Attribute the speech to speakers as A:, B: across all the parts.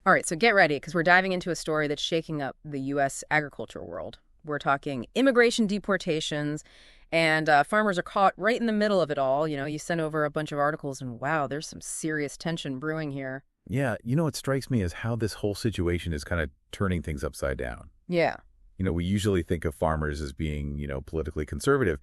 A: All right, so get ready because we're diving into a story that's shaking up the U.S. agriculture world. We're talking immigration deportations, and farmers are caught right in the middle of it all. You send over a bunch of articles, and wow, there's some serious tension brewing here.
B: Yeah, what strikes me is how this whole situation is kind of turning things upside down.
A: Yeah.
B: We usually think of farmers as being, politically conservative,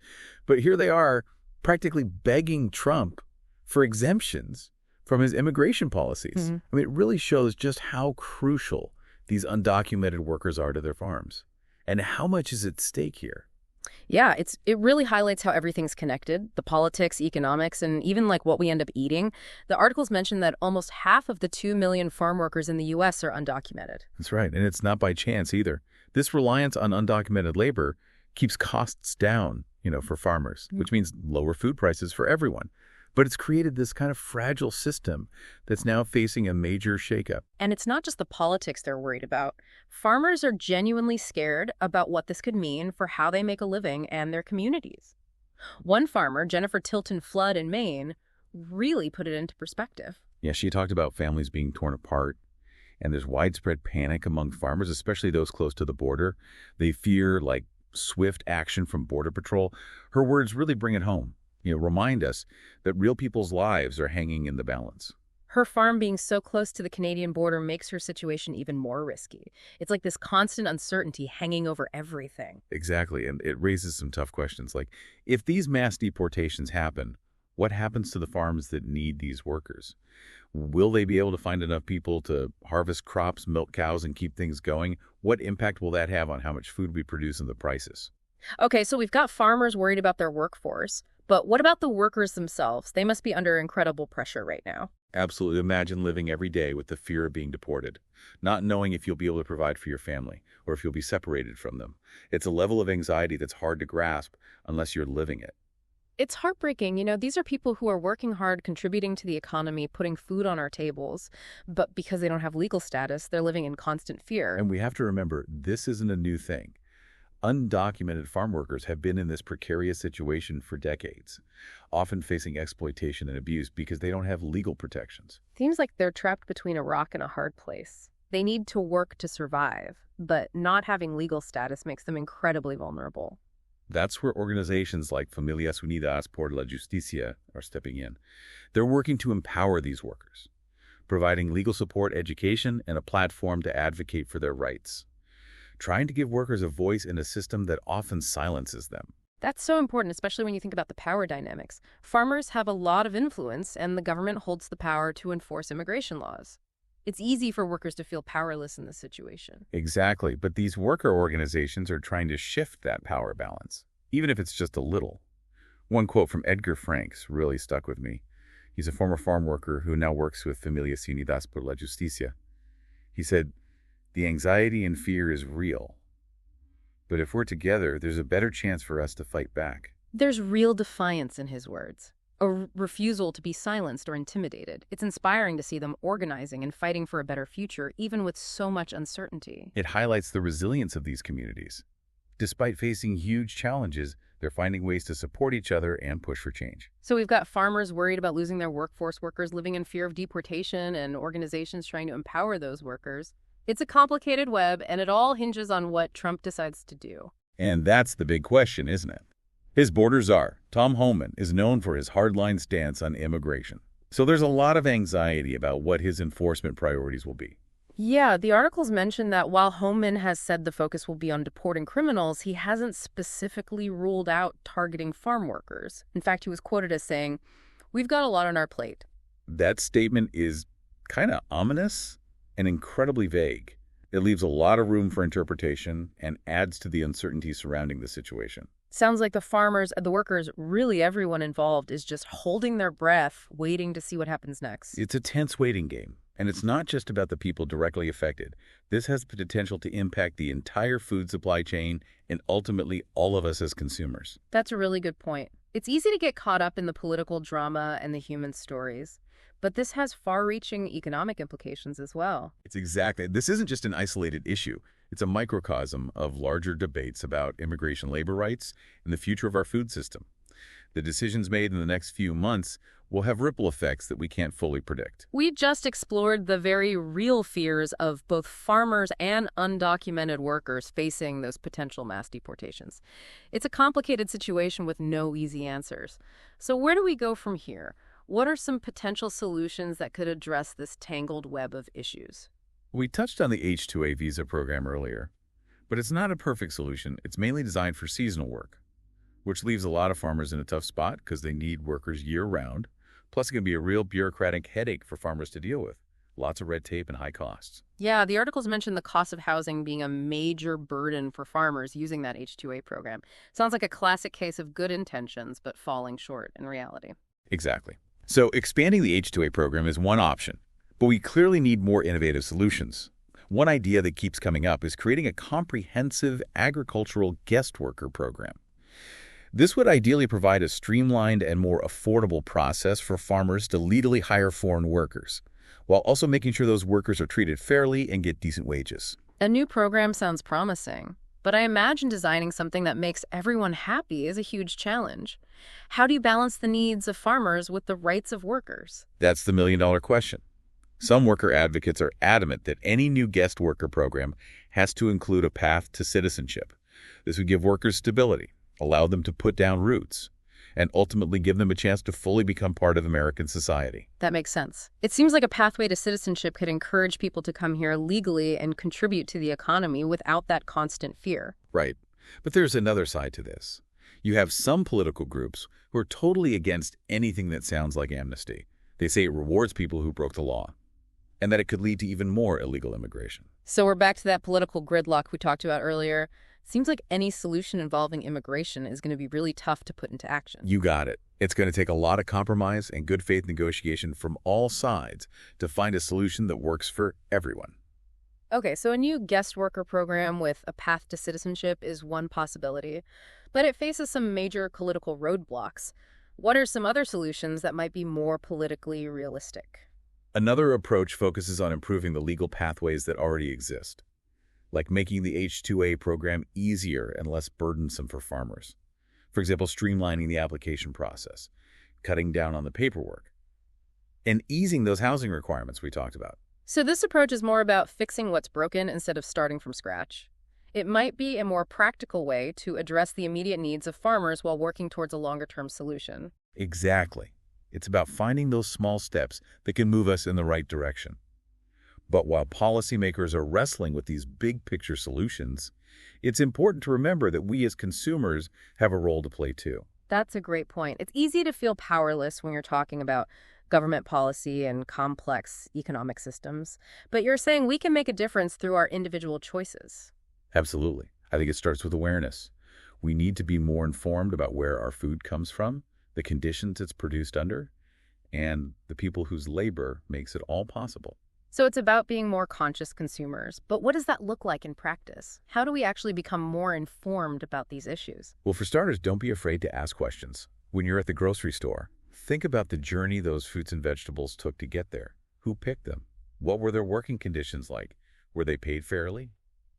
B: but here they are practically begging Trump for exemptions from his immigration policies.
A: hmm
B: I mean, it really shows just how crucial these undocumented workers are to their farms and how much is at stake here.
A: Yeah, it really highlights how everything's connected, the politics, economics, and even like what we end up eating. The articles mention that almost half of the 2 million farm workers in the U.S. are undocumented.
B: That's right, and it's not by chance either. This reliance on undocumented labor keeps costs down, for farmers, which means lower food prices for everyone. But it's created this kind of fragile system that's now facing a major shakeup.
A: And it's not just the politics they're worried about. Farmers are genuinely scared about what this could mean for how they make a living and their communities. One farmer, Jennifer Tilton Flood in Maine, really put it into perspective.
B: Yeah, she talked about families being torn apart, and there's widespread panic among farmers, especially those close to the border. They fear, swift action from Border Patrol. Her words really bring it home. Remind us that real people's lives are hanging in the balance.
A: Her farm being so close to the Canadian border makes her situation even more risky. It's like this constant uncertainty hanging over everything.
B: Exactly, and it raises some tough questions, like, if these mass deportations happen, what happens to the farms that need these workers? Will they be able to find enough people to harvest crops, milk cows, and keep things going? What impact will that have on how much food we produce and the prices?
A: Okay, so we've got farmers worried about their workforce, but what about the workers themselves? They must be under incredible pressure right now.
B: Absolutely. Imagine living every day with the fear of being deported, not knowing if you'll be able to provide for your family or if you'll be separated from them. It's a level of anxiety that's hard to grasp unless you're living it.
A: It's heartbreaking. These are people who are working hard, contributing to the economy, putting food on our tables, but because they don't have legal status, they're living in constant fear.
B: And we have to remember, this isn't a new thing. Undocumented farm workers have been in this precarious situation for decades, often facing exploitation and abuse because they don't have legal protections.
A: Seems like they're trapped between a rock and a hard place. They need to work to survive, but not having legal status makes them incredibly vulnerable.
B: That's where organizations like Familias Unidas por la Justicia are stepping in. They're working to empower these workers, providing legal support, education, and a platform to advocate for their rights, trying to give workers a voice in a system that often silences them.
A: That's so important, especially when you think about the power dynamics. Farmers have a lot of influence, and the government holds the power to enforce immigration laws. It's easy for workers to feel powerless in this situation.
B: Exactly, but these worker organizations are trying to shift that power balance, even if it's just a little. One quote from Edgar Franks really stuck with me. He's a former farm worker who now works with Familias Unidas por la Justicia. He said, "The anxiety and fear is real. But if we're together, there's a better chance for us to fight back."
A: There's real defiance in his words, a refusal to be silenced or intimidated. It's inspiring to see them organizing and fighting for a better future, even with so much uncertainty.
B: It highlights the resilience of these communities. Despite facing huge challenges, they're finding ways to support each other and push for change.
A: So we've got farmers worried about losing their workforce, workers living in fear of deportation, and organizations trying to empower those workers. It's a complicated web, and it all hinges on what Trump decides to do.
B: And that's the big question, isn't it? His border czar, Tom Homan, is known for his hardline stance on immigration. So there's a lot of anxiety about what his enforcement priorities will be.
A: Yeah, the articles mention that while Homan has said the focus will be on deporting criminals, he hasn't specifically ruled out targeting farm workers. In fact, he was quoted as saying, "We've got a lot on our plate."
B: That statement is kind of ominous and incredibly vague. It leaves a lot of room for interpretation and adds to the uncertainty surrounding the situation.
A: Sounds like the farmers, the workers, really everyone involved is just holding their breath, waiting to see what happens next.
B: It's a tense waiting game, and it's not just about the people directly affected. This has the potential to impact the entire food supply chain and ultimately all of us as consumers.
A: That's a really good point. It's easy to get caught up in the political drama and the human stories, but this has far-reaching economic implications as well.
B: This isn't just an isolated issue. It's a microcosm of larger debates about immigration labor rights and the future of our food system. The decisions made in the next few months will have ripple effects that we can't fully predict.
A: We just explored the very real fears of both farmers and undocumented workers facing those potential mass deportations. It's a complicated situation with no easy answers. So where do we go from here? What are some potential solutions that could address this tangled web of issues?
B: We touched on the H-2A visa program earlier, but it's not a perfect solution. It's mainly designed for seasonal work, which leaves a lot of farmers in a tough spot because they need workers year-round. Plus, it can be a real bureaucratic headache for farmers to deal with. Lots of red tape and high costs.
A: Yeah, the articles mentioned the cost of housing being a major burden for farmers using that H-2A program. Sounds like a classic case of good intentions, but falling short in reality.
B: Exactly. So expanding the H-2A program is one option, but we clearly need more innovative solutions. One idea that keeps coming up is creating a comprehensive agricultural guest worker program. This would ideally provide a streamlined and more affordable process for farmers to legally hire foreign workers, while also making sure those workers are treated fairly and get decent wages.
A: A new program sounds promising, but I imagine designing something that makes everyone happy is a huge challenge. How do you balance the needs of farmers with the rights of workers?
B: That's the million-dollar question. Some worker advocates are adamant that any new guest worker program has to include a path to citizenship. This would give workers stability, allow them to put down roots, and ultimately give them a chance to fully become part of American society.
A: That makes sense. It seems like a pathway to citizenship could encourage people to come here legally and contribute to the economy without that constant fear.
B: Right. But there's another side to this. You have some political groups who are totally against anything that sounds like amnesty. They say it rewards people who broke the law, and that it could lead to even more illegal immigration.
A: So we're back to that political gridlock we talked about earlier. Seems like any solution involving immigration is going to be really tough to put into action.
B: You got it. It's going to take a lot of compromise and good faith negotiation from all sides to find a solution that works for everyone.
A: Okay, so a new guest worker program with a path to citizenship is one possibility, but it faces some major political roadblocks. What are some other solutions that might be more politically realistic?
B: Another approach focuses on improving the legal pathways that already exist, like making the H-2A program easier and less burdensome for farmers. For example, streamlining the application process, cutting down on the paperwork, and easing those housing requirements we talked about.
A: So this approach is more about fixing what's broken instead of starting from scratch. It might be a more practical way to address the immediate needs of farmers while working towards a longer-term solution.
B: Exactly. It's about finding those small steps that can move us in the right direction. But while policymakers are wrestling with these big-picture solutions, it's important to remember that we as consumers have a role to play too.
A: That's a great point. It's easy to feel powerless when you're talking about government policy and complex economic systems, but you're saying we can make a difference through our individual choices.
B: Absolutely. I think it starts with awareness. We need to be more informed about where our food comes from, the conditions it's produced under, and the people whose labor makes it all possible.
A: So it's about being more conscious consumers. But what does that look like in practice? How do we actually become more informed about these issues?
B: Well, for starters, don't be afraid to ask questions. When you're at the grocery store, think about the journey those fruits and vegetables took to get there. Who picked them? What were their working conditions like? Were they paid fairly?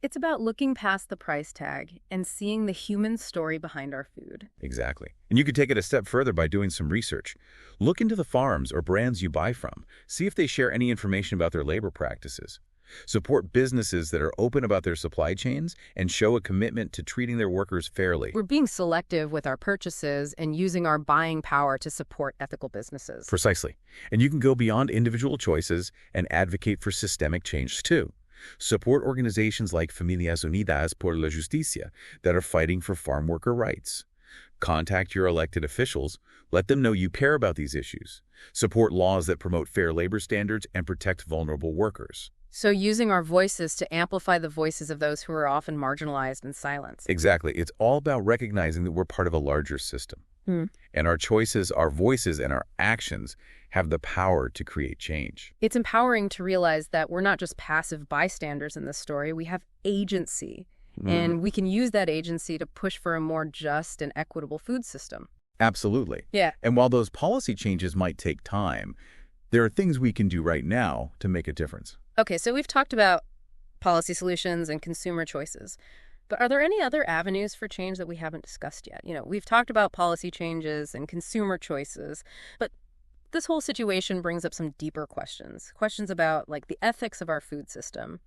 A: It's about looking past the price tag and seeing the human story behind our food.
B: Exactly. And you could take it a step further by doing some research. Look into the farms or brands you buy from. See if they share any information about their labor practices. Support businesses that are open about their supply chains and show a commitment to treating their workers fairly.
A: We're being selective with our purchases and using our buying power to support ethical businesses.
B: Precisely. And you can go beyond individual choices and advocate for systemic change too. Support organizations like Familias Unidas por la Justicia that are fighting for farm worker rights. Contact your elected officials. Let them know you care about these issues. Support laws that promote fair labor standards and protect vulnerable workers.
A: So using our voices to amplify the voices of those who are often marginalized and silenced.
B: Exactly. It's all about recognizing that we're part of a larger system. And our choices, our voices, and our actions have the power to create change.
A: It's empowering to realize that we're not just passive bystanders in this story. We have agency, and we can use that agency to push for a more just and equitable food system.
B: Absolutely.
A: Yeah.
B: And while those policy changes might take time, there are things we can do right now to make a difference.
A: Okay, so we've talked about policy solutions and consumer choices. But what about the practical But are there any other avenues for change that we haven't discussed yet? We've talked about policy changes and consumer choices, but this whole situation brings up some deeper questions. Questions about, like, the ethics of our food system.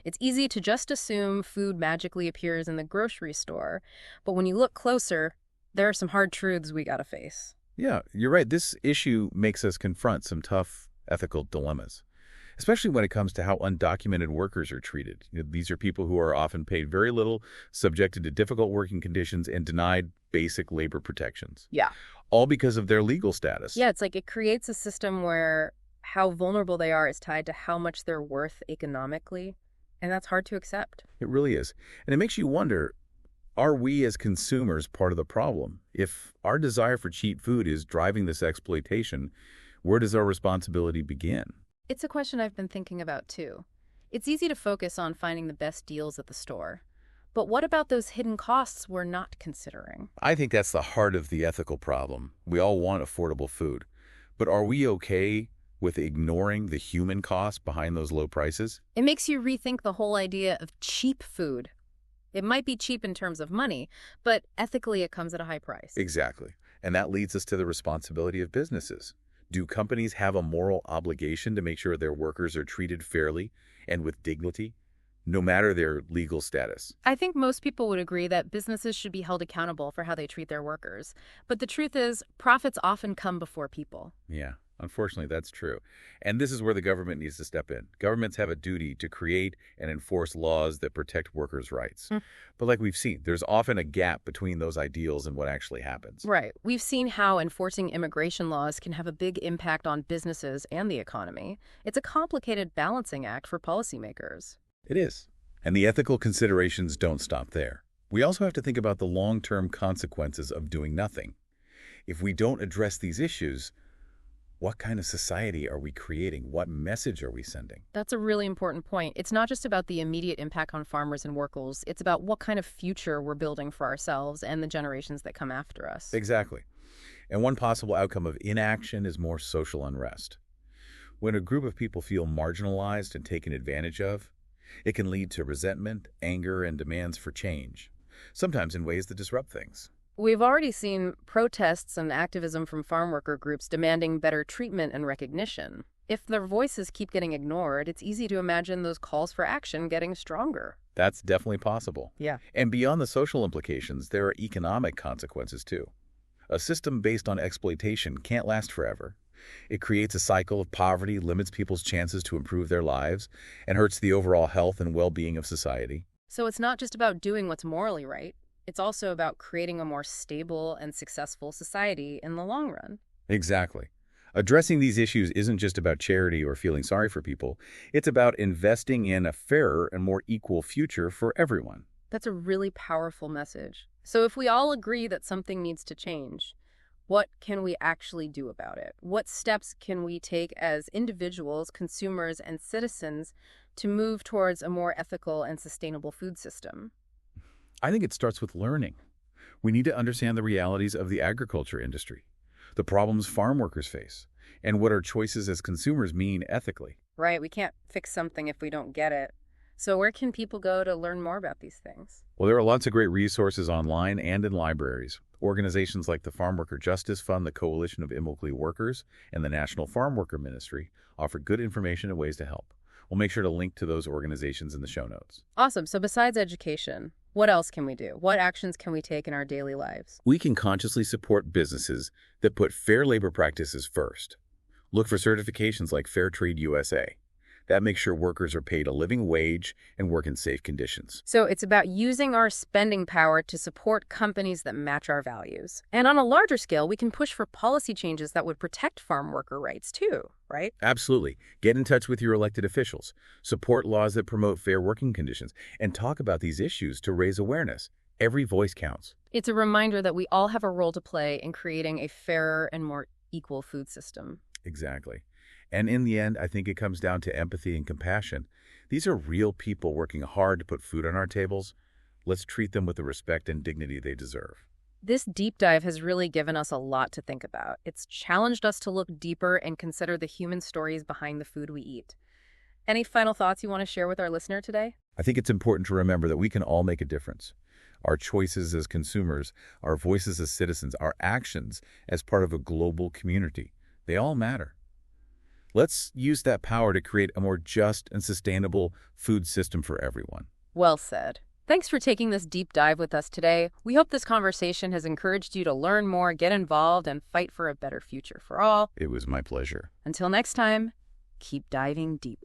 A: It's easy to just assume food magically appears in the grocery store, but when you look closer, there are some hard truths we gotta face.
B: Yeah, you're right. This issue makes us confront some tough ethical dilemmas, especially when it comes to how undocumented workers are treated. These are people who are often paid very little, subjected to difficult working conditions, and denied basic labor protections,
A: Yeah.
B: all because of their legal status.
A: Yeah, it's like it creates a system where how vulnerable they are is tied to how much they're worth economically, and that's hard to accept.
B: It really is. And it makes you wonder, are we as consumers part of the problem? If our desire for cheap food is driving this exploitation, where does our responsibility begin?
A: It's a question I've been thinking about too. It's easy to focus on finding the best deals at the store. But what about those hidden costs we're not considering?
B: I think that's the heart of the ethical problem. We all want affordable food. But are we okay with ignoring the human cost behind those low prices?
A: It makes you rethink the whole idea of cheap food. It might be cheap in terms of money, but ethically it comes at a high price.
B: Exactly. And that leads us to the responsibility of businesses. Do companies have a moral obligation to make sure their workers are treated fairly and with dignity, no matter their legal status?
A: I think most people would agree that businesses should be held accountable for how they treat their workers. But the truth is, profits often come before people.
B: Yeah, unfortunately, that's true. And this is where the government needs to step in. Governments have a duty to create and enforce laws that protect workers' rights. But like we've seen, there's often a gap between those ideals and what actually happens.
A: Right. We've seen how enforcing immigration laws can have a big impact on businesses and the economy. It's a complicated balancing act for policymakers.
B: It is. And the ethical considerations don't stop there. We also have to think about the long-term consequences of doing nothing. If we don't address these issues, what kind of society are we creating? What message are we sending?
A: That's a really important point. It's not just about the immediate impact on farmers and workers. It's about what kind of future we're building for ourselves and the generations that come after us.
B: Exactly. And one possible outcome of inaction is more social unrest. When a group of people feel marginalized and taken advantage of, it can lead to resentment, anger, and demands for change, sometimes in ways that disrupt things.
A: We've already seen protests and activism from farm worker groups demanding better treatment and recognition. If their voices keep getting ignored, it's easy to imagine those calls for action getting stronger.
B: That's definitely possible.
A: Yeah.
B: And beyond the social implications, there are economic consequences too. A system based on exploitation can't last forever. It creates a cycle of poverty, limits people's chances to improve their lives, and hurts the overall health and well-being of society.
A: So it's not just about doing what's morally right. It's also about creating a more stable and successful society in the long run.
B: Exactly. Addressing these issues isn't just about charity or feeling sorry for people. It's about investing in a fairer and more equal future for everyone.
A: That's a really powerful message. So if we all agree that something needs to change, what can we actually do about it? What steps can we take as individuals, consumers, and citizens to move towards a more ethical and sustainable food system?
B: I think it starts with learning. We need to understand the realities of the agriculture industry, the problems farm workers face, and what our choices as consumers mean ethically.
A: Right, we can't fix something if we don't get it. So where can people go to learn more about these things?
B: Well, there are lots of great resources online and in libraries. Organizations like the Farm Worker Justice Fund, the Coalition of Immigrant Workers, and the National Farm Worker Ministry offer good information and ways to help. We'll make sure to link to those organizations in the show notes.
A: Awesome. So besides education, what else can we do? What actions can we take in our daily lives?
B: We can consciously support businesses that put fair labor practices first. Look for certifications like Fair Trade USA. That makes sure workers are paid a living wage and work in safe conditions.
A: So it's about using our spending power to support companies that match our values. And on a larger scale, we can push for policy changes that would protect farm worker rights too, right?
B: Absolutely. Get in touch with your elected officials. Support laws that promote fair working conditions. And talk about these issues to raise awareness. Every voice counts.
A: It's a reminder that we all have a role to play in creating a fairer and more equal food system.
B: Exactly. And in the end, I think it comes down to empathy and compassion. These are real people working hard to put food on our tables. Let's treat them with the respect and dignity they deserve.
A: This deep dive has really given us a lot to think about. It's challenged us to look deeper and consider the human stories behind the food we eat. Any final thoughts you want to share with our listener today?
B: I think it's important to remember that we can all make a difference. Our choices as consumers, our voices as citizens, our actions as part of a global community, they all matter. Let's use that power to create a more just and sustainable food system for everyone.
A: Well said. Thanks for taking this deep dive with us today. We hope this conversation has encouraged you to learn more, get involved, and fight for a better future for all.
B: It was my pleasure.
A: Until next time, keep diving deep.